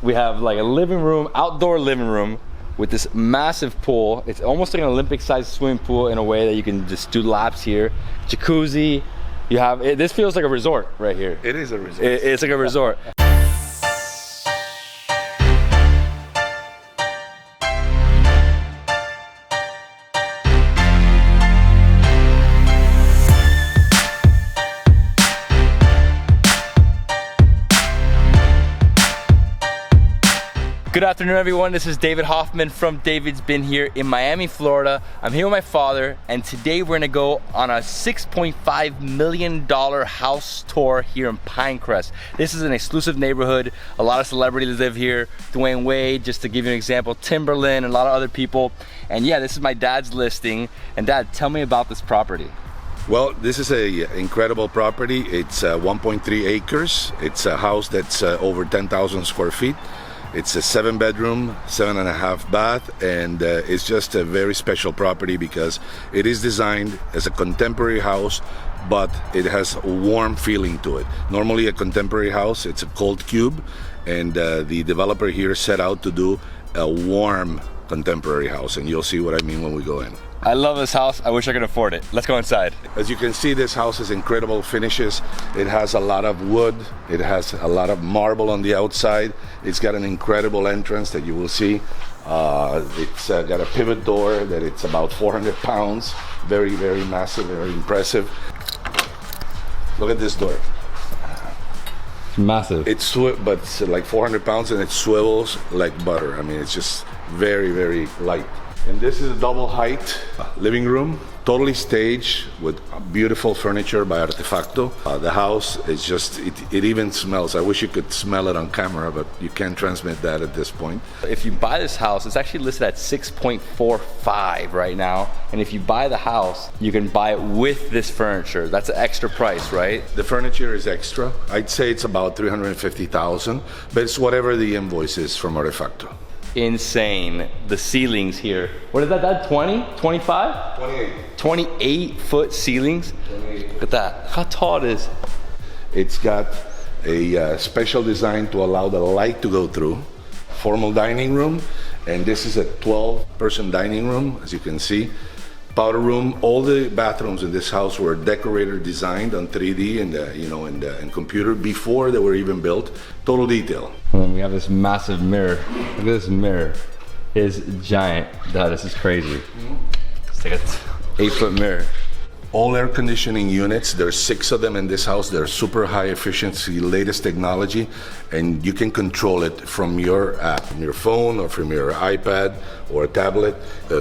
We have like a living room, outdoor living room with this massive pool. It's almost like an Olympic-sized swimming pool in a way that you can just do laps here. Jacuzzi. You have this feels like a resort right here. It is a resort. It's like a resort. Good afternoon, everyone. This is David Hoffman from Davidsbeenhere in Miami, Florida. I'm here with my father, and today we're gonna go on a $6.5 million house tour here in Pinecrest. This is an exclusive neighborhood. A lot of celebrities live here. Dwyane Wade, just to give you an example, Timbaland, and a lot of other people. And yeah, this is my dad's listing. And Dad, tell me about this property. Well, this is an incredible property. It's 1.3 acres. It's a house that's over 10,000 square feet. It's a 7-bedroom, 7.5 bath, and it's just a very special property because it is designed as a contemporary house, but it has a warm feeling to it. Normally a contemporary house, it's a cold cube, and the developer here set out to do a warm contemporary house, and you'll see what I mean when we go in. I love this house. I wish I could afford it. Let's go inside. As you can see, this house has incredible finishes. It has a lot of wood. It has a lot of marble on the outside. It's got an incredible entrance that you will see. It's got a pivot door that it's about 400 pounds. Very, very massive, very impressive. Look at this door. It's massive. But it's like 400 pounds, and it swivels like butter. I mean, it's just very, very light. And this is a double height living room, totally staged with beautiful furniture by Artefacto. The house is just, it even smells. I wish you could smell it on camera, but you can't transmit that at this point. If you buy this house, it's actually listed at 6.45 right now. And if you buy the house, you can buy it with this furniture. That's an extra price, right? The furniture is extra. I'd say it's about $350,000, but it's whatever the invoice is from Artefacto. Insane. The ceilings here. What is that, Dad? 20? 25? 28. 28 foot ceilings? 28. Look at that. How tall it is. It's got a special design to allow the light to go through. Formal dining room, and this is a 12-person dining room, as you can see. Powder room. All the bathrooms in this house were decorator designed on 3D and computer before they were even built. Total detail. And then we have this massive mirror. Look at this mirror. It's giant. Dad, this is crazy. It's like an 8-foot mirror. All air conditioning units, there's 6 of them in this house. They're super high efficiency, latest technology, and you can control it from your app, from your phone or from your iPad or a tablet.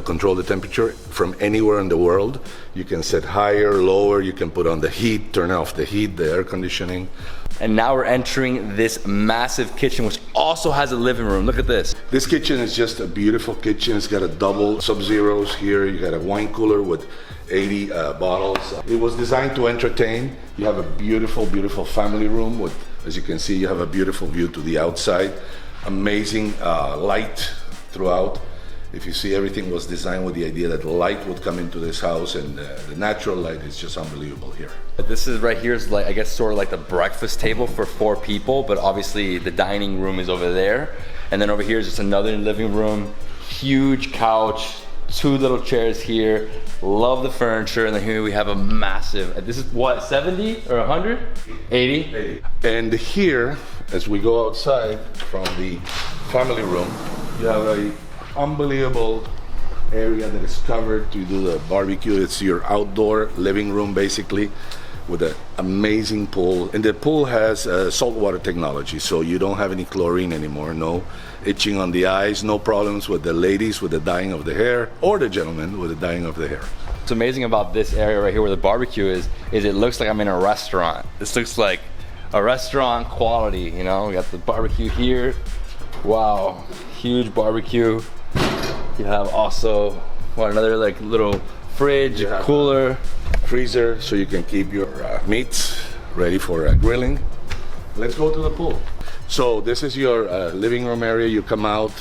Control the temperature from anywhere in the world. You can set higher, lower, you can put on the heat, turn off the heat, the air conditioning. And now we're entering this massive kitchen, which also has a living room. Look at this. This kitchen is just a beautiful kitchen. It's got a double Sub-Zeros here. You got a wine cooler with 80 bottles. It was designed to entertain. You have a beautiful, beautiful family room with, as you can see, you have a beautiful view to the outside. Amazing light throughout. If you see, everything was designed with the idea that light would come into this house, and the natural light is just unbelievable here. This is right here is like, I guess, sort of like the breakfast table for 4 people, but obviously the dining room is over there. And then over here is just another living room, huge couch, 2 little chairs here. Love the furniture. And then here we have a massive, this is what, 70 or 100? 80? 80. And here, as we go outside from the family room, you have a unbelievable area that is covered to do the barbecue. It's your outdoor living room, basically, with an amazing pool. And the pool has saltwater technology, so you don't have any chlorine anymore. No itching on the eyes, no problems with the ladies with the dyeing of the hair, or the gentlemen with the dyeing of the hair. What's amazing about this area right here where the barbecue is it looks like I'm in a restaurant. This looks like a restaurant quality, you know? We got the barbecue here. Wow, huge barbecue. You have also, another like little fridge, cooler. Freezer, so you can keep your meats ready for grilling. Let's go to the pool. So this is your living room area. You come out,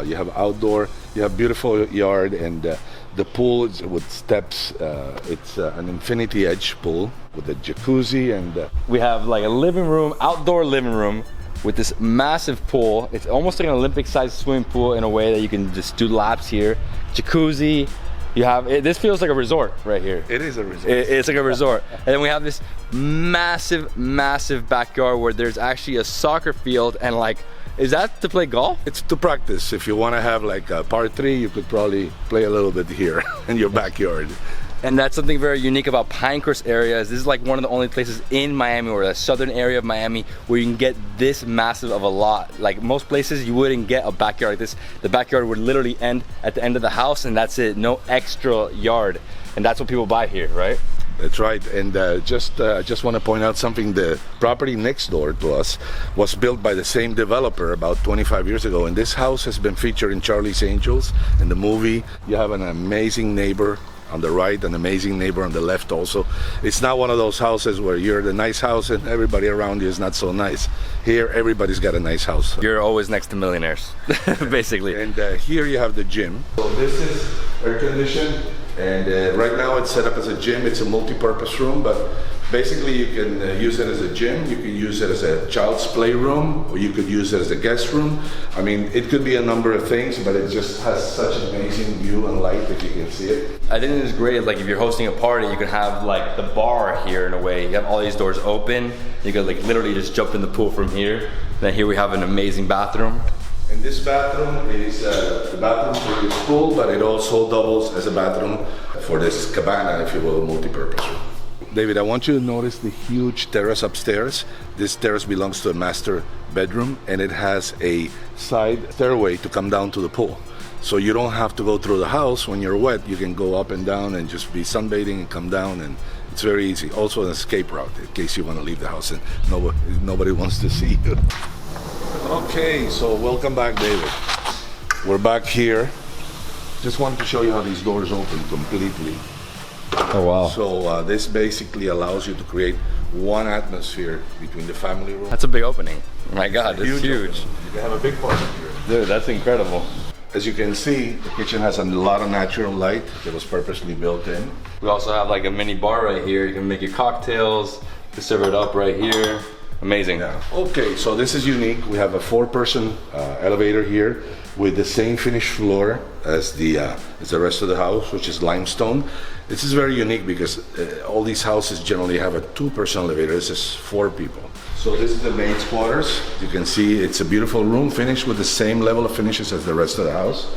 you have outdoor, you have beautiful yard, and the pool is with steps. It's an infinity edge pool with a jacuzzi, and we have like a living room, outdoor living room with this massive pool. It's almost like an Olympic-sized swimming pool in a way that you can just do laps here. Jacuzzi. You have this feels like a resort right here. It is a resort. It's like a resort. And then we have this massive backyard where there's actually a soccer field, and like, is that to play golf? It's to practice. If you want to have like a par 3, you could probably play a little bit here in your backyard. And that's something very unique about Pinecrest area. Is this is like one of the only places in Miami, or the southern area of Miami, where you can get this massive of a lot. Like most places, you wouldn't get a backyard like this. The backyard would literally end at the end of the house, and that's it. No extra yard, and that's what people buy here, right? That's right. And just want to point out something. The property next door to us was built by the same developer about 25 years ago, and this house has been featured in Charlie's Angels in the movie. You have an amazing neighbor on the right, an amazing neighbor on the left also. It's not one of those houses where you're the nice house and everybody around you is not so nice. Here, everybody's got a nice house. You're always next to millionaires, basically. And here you have the gym. So this is air conditioned, and right now it's set up as a gym. It's a multi-purpose room, but basically you can use it as a gym, you can use it as a child's playroom, or you could use it as a guest room. I mean, it could be a number of things, but it just has such an amazing view and light if you can see it. I think this is great. Like if you're hosting a party, you can have like the bar here in a way. You have all these doors open. You could like literally just jump in the pool from here. Then here we have an amazing bathroom. And this bathroom is the bathroom for this pool, but it also doubles as a bathroom for this cabana, if you will, multi-purpose room. David, I want you to notice the huge terrace upstairs. This terrace belongs to a master bedroom, and it has a side stairway to come down to the pool. So you don't have to go through the house when you're wet. You can go up and down and just be sunbathing and come down, and it's very easy. Also an escape route in case you want to leave the house and nobody wants to see you. Okay, so welcome back, David. We're back here. Just wanted to show you how these doors open completely. Oh wow. So this basically allows you to create one atmosphere between the family room. That's a big opening. My God, it's huge. You can have a big party here. Dude, that's incredible. As you can see, the kitchen has a lot of natural light that was purposely built in. We also have like a mini bar right here. You can make your cocktails, you can serve it up right here. Amazing. Yeah. Okay, so this is unique. We have a 4-person elevator here with the same finished floor as the rest of the house, which is limestone. This is very unique because all these houses generally have a 2-person elevator. This is 4 people. So this is the maid's quarters. You can see it's a beautiful room finished with the same level of finishes as the rest of the house.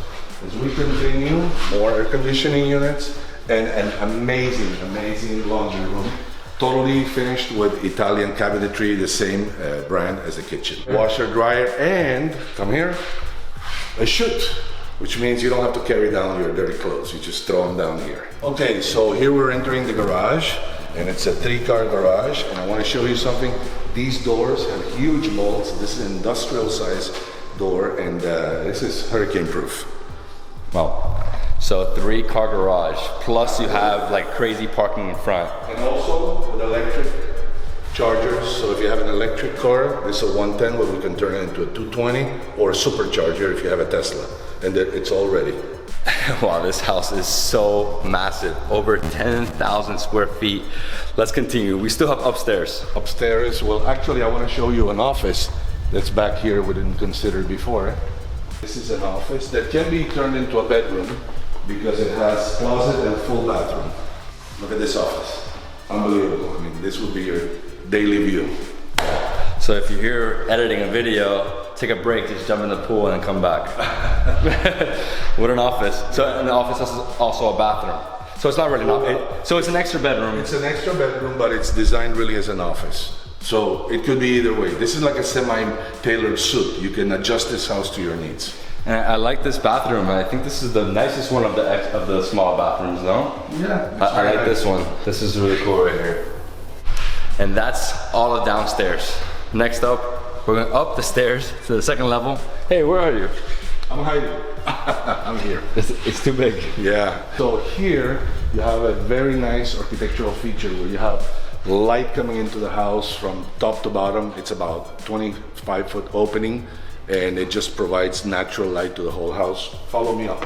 As we continue, more air conditioning units and an amazing laundry room. Totally finished with Italian cabinetry, the same brand as the kitchen. Washer, dryer, and, come here, a chute, which means you don't have to carry down your dirty clothes. You just throw them down here. Okay, so here we're entering the garage, and it's a 3-car garage, and I want to show you something. These doors have huge bolts. This is an industrial size door, and this is hurricane proof. Wow. So 3-car garage, plus you have like crazy parking in front. And also with electric chargers. So if you have an electric car, this is a 110, but we can turn it into a 220 or a supercharger if you have a Tesla. And it's all ready. Wow, this house is so massive, over 10,000 square feet. Let's continue. We still have upstairs. Upstairs, well, actually, I want to show you an office that's back here we didn't consider before. This is an office that can be turned into a bedroom because it has closet and full bathroom. Look at this office. Unbelievable. I mean, this would be your daily view. So if you're here editing a video, take a break, just jump in the pool and then come back. What an office. So the office has also a bathroom. So it's not really so it's an extra bedroom. It's an extra bedroom, but it's designed really as an office. So it could be either way. This is like a semi-tailored suit. You can adjust this house to your needs. And I like this bathroom. I think this is the nicest one of the small bathrooms, no? Yeah. I like this one. This is really cool right here. And that's all of downstairs. Next up, we're going up the stairs to the 2nd level. Hey, where are you? I'm hiding. I'm here. It's too big. Yeah. So here you have a very nice architectural feature where you have light coming into the house from top to bottom. It's about 25-foot opening, and it just provides natural light to the whole house. Follow me up.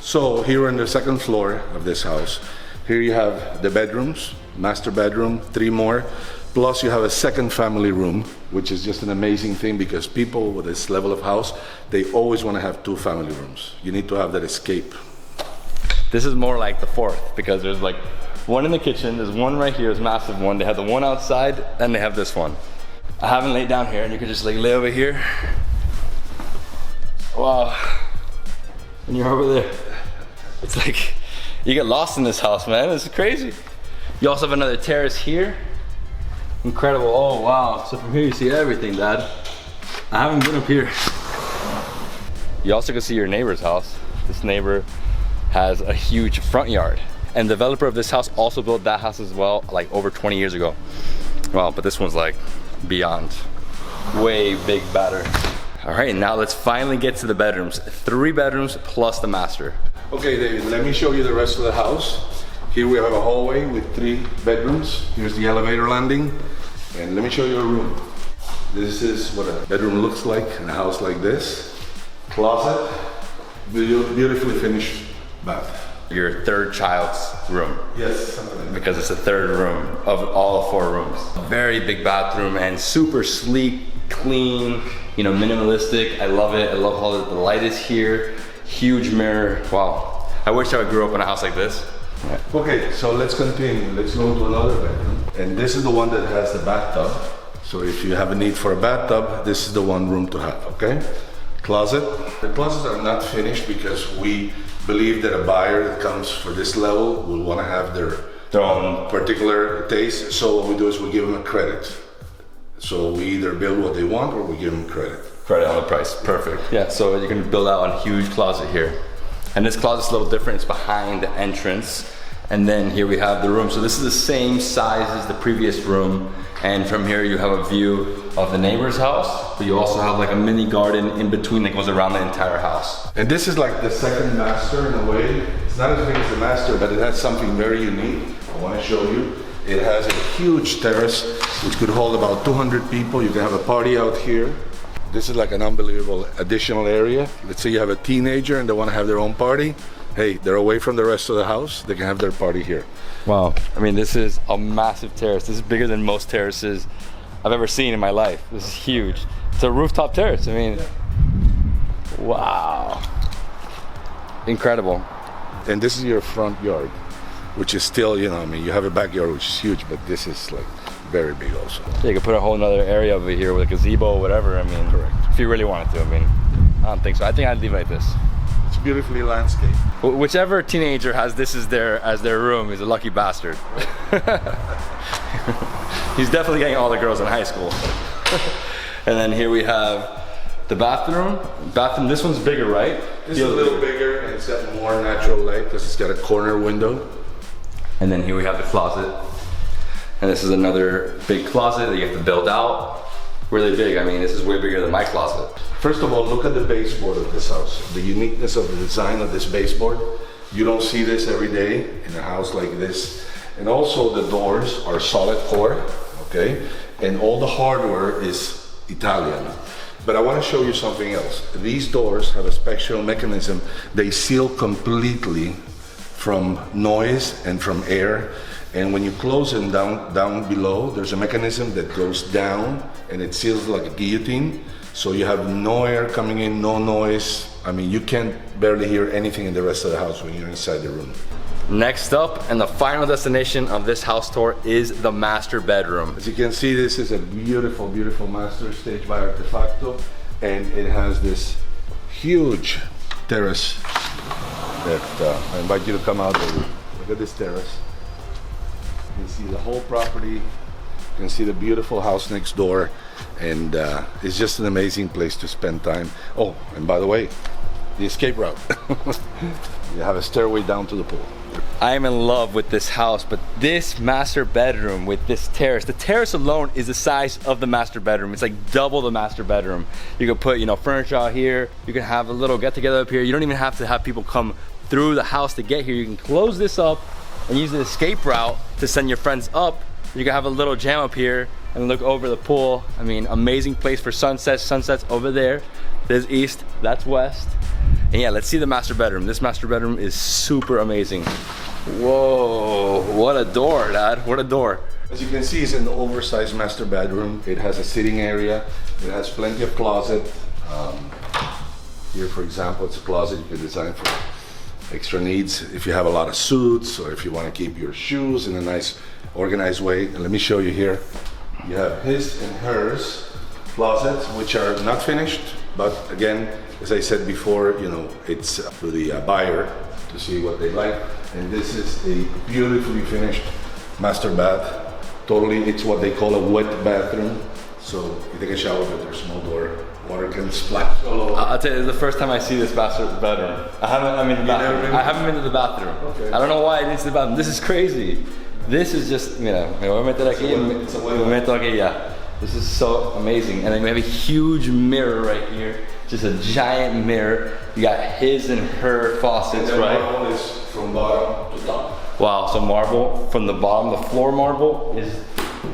So here on the 2nd floor of this house, here you have the bedrooms, master bedroom, 3 more. Plus you have a second family room, which is just an amazing thing because people with this level of house, they always want to have 2 family rooms. You need to have that escape. This is more like the 4th because there's like one in the kitchen, there's one right here, there's a massive one. They have the one outside, and they have this one. I haven't laid down here, and you can just like lay over here. Wow. And you're over there. It's like, you get lost in this house, man. This is crazy. You also have another terrace here. Incredible. Oh, wow. So from here you see everything, Dad. I haven't been up here. You also can see your neighbor's house. This neighbor has a huge front yard. And the developer of this house also built that house as well, like over 20 years ago. Well, but this one's like beyond. Way big, better. All right, now let's finally get to the bedrooms. 3 bedrooms plus the master. Okay, David, let me show you the rest of the house. Here we have a hallway with 3 bedrooms. Here's the elevator landing. And let me show you a room. This is what a bedroom looks like in a house like this. Closet, beautifully finished bath. Your 3rd child's room. Yes, something like that. Because it's the 3rd room of all 4 rooms. Very big bathroom and super sleek, clean, you know, minimalistic. I love it. I love how the light is here. Huge mirror. Wow. I wish I grew up in a house like this. Yeah. Okay, so let's continue. Let's go to another bedroom. And this is the one that has the bathtub. So if you have a need for a bathtub, this is the one room to have, okay? Closet. The closets are not finished because we believe that a buyer that comes for this level will want to have their own particular taste. So what we do is we give them a credit. So we either build what they want or we give them credit. Credit on the price. Perfect. Yeah, so you can build out a huge closet here. And this closet's a little different. It's behind the entrance. And then here we have the room. So this is the same size as the previous room. And from here you have a view of the neighbor's house, but you also have like a mini garden in between that goes around the entire house. And this is like the second master in a way. It's not as big as the master, but it has something very unique. I want to show you. It has a huge terrace which could hold about 200 people. You can have a party out here. This is like an unbelievable additional area. Let's say you have a teenager and they want to have their own party. Hey, they're away from the rest of the house. They can have their party here. Wow. I mean, this is a massive terrace. This is bigger than most terraces I've ever seen in my life. This is huge. It's a rooftop terrace. I mean, wow. Incredible. And this is your front yard, which is still, you know, I mean, you have a backyard which is huge, but this is like very big also. Yeah, you could put a whole nother area over here with a gazebo or whatever. I mean, correct. If you really wanted to. I mean, I don't think so. I think I'd leave it like this. It's beautifully landscaped. Whichever teenager has this as their room is a lucky bastard. He's definitely getting all the girls in high school. And then here we have the bathroom. This one's bigger, right? This is a little bigger and it's got more natural light because it's got a corner window. And then here we have the closet. And this is another big closet that you have to build out. Really big. I mean, this is way bigger than my closet. First of all, look at the baseboard of this house. The uniqueness of the design of this baseboard. You don't see this every day in a house like this. And also the doors are solid core, okay? And all the hardware is Italian. But I want to show you something else. These doors have a special mechanism. They seal completely from noise and from air. And when you close them down below, there's a mechanism that goes down and it seals like a guillotine. So you have no air coming in, no noise. I mean, you can't barely hear anything in the rest of the house when you're inside the room. Next up, and the final destination of this house tour is the master bedroom. As you can see, this is a beautiful, beautiful master staged by Artefacto. And it has this huge terrace that I invite you to come out and look at this terrace. You can see the whole property. You can see the beautiful house next door. And it's just an amazing place to spend time. Oh, and by the way, the escape route. You have a stairway down to the pool. I am in love with this house, but this master bedroom with this terrace, the terrace alone is the size of the master bedroom. It's like double the master bedroom. You could put, you know, furniture out here. You can have a little get together up here. You don't even have to have people come through the house to get here. You can close this up and use the escape route to send your friends up. You can have a little jam up here and look over the pool. I mean, amazing place for sunsets. Sunsets over there. There's east, that's west. And yeah, let's see the master bedroom. This master bedroom is super amazing. Whoa, what a door, Dad, what a door. As you can see, it's an oversized master bedroom. It has a sitting area. It has plenty of closet. Here, for example, it's a closet you can design for extra needs. If you have a lot of suits or if you want to keep your shoes in a nice, organized way. And let me show you here. You have his and hers closets, which are not finished. But again, as I said before, you know, it's for the buyer to see what they like. And this is a beautifully finished master bath. Totally, it's what they call a wet bathroom. So you take a shower with your small door, water can splash all over. I'll tell you, it's the first time I see this master bedroom. I haven't been to the bathroom. Okay. I don't know why I didn't see the bathroom. This is crazy. This is just, you know, this is so amazing. And then we have a huge mirror right here. Just a giant mirror. You got his and her faucets, and right? Marble is from bottom to top. Wow, so marble from the bottom, the floor marble is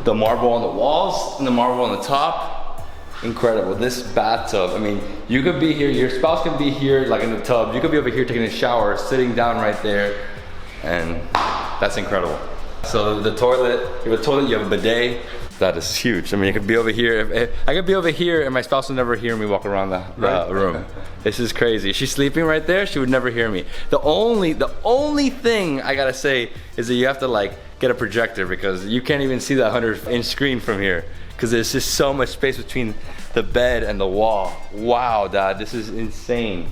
the marble on the walls and the marble on the top. Incredible. This bathtub, I mean, you could be here, your spouse could be here like in the tub. You could be over here taking a shower, sitting down right there, and that's incredible. So the toilet, you have a toilet, you have a bidet. That is huge. I mean, I could be over here. I could be over here and my spouse would never hear me walk around the room. This is crazy. She's sleeping right there, she would never hear me. The only thing I gotta say is that you have to like get a projector because you can't even see that 100-inch screen from here because there's just so much space between the bed and the wall. Wow, Dad, this is insane.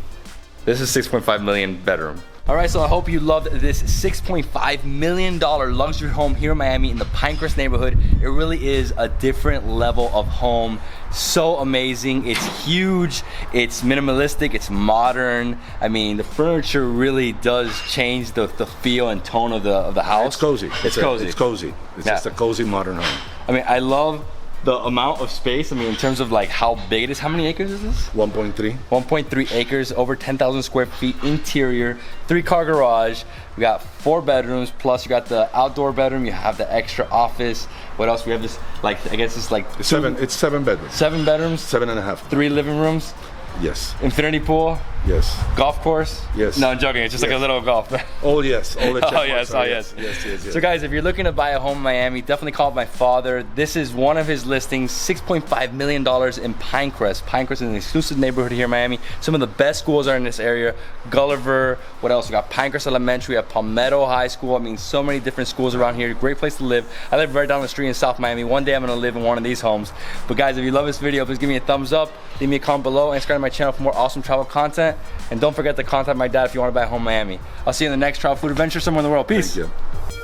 This is $6.5 million bedroom. All right, so I hope you loved this $6.5 million luxury home here in Miami in the Pinecrest neighborhood. It really is a different level of home. So amazing, it's huge, it's minimalistic, it's modern. I mean, the furniture really does change the feel and tone of the house. It's cozy. It's cozy. It's cozy. It's just a cozy modern home. I mean, I love the amount of space. I mean, in terms of like how big it is. How many acres is this? 1.3. 1.3 acres, over 10,000 square feet, interior, 3-car garage. We got 4 bedrooms, plus you got the outdoor bedroom, you have the extra office. What else? We have this, like, I guess it's like... It's 7 bedrooms. 7 bedrooms? 7.5. 3 living rooms? Yes. Infinity pool? Yes. Golf course? Yes. No, I'm joking. It's just like a little golf. Oh yes. All the oh yes. Oh yes. Yes. So guys, if you're looking to buy a home in Miami, definitely call my father. This is one of his listings, $6.5 million in Pinecrest. Pinecrest is an exclusive neighborhood here in Miami. Some of the best schools are in this area. Gulliver, what else? We got Pinecrest Elementary, we have Palmetto High School. I mean, so many different schools around here. Great place to live. I live right down the street in South Miami. One day I'm gonna live in one of these homes. But guys, if you love this video, please give me a thumbs up, leave me a comment below, and subscribe to my channel for more awesome travel content. And don't forget to contact my dad if you want to buy a home in Miami. I'll see you in the next travel food adventure somewhere in the world. Peace. Thank you.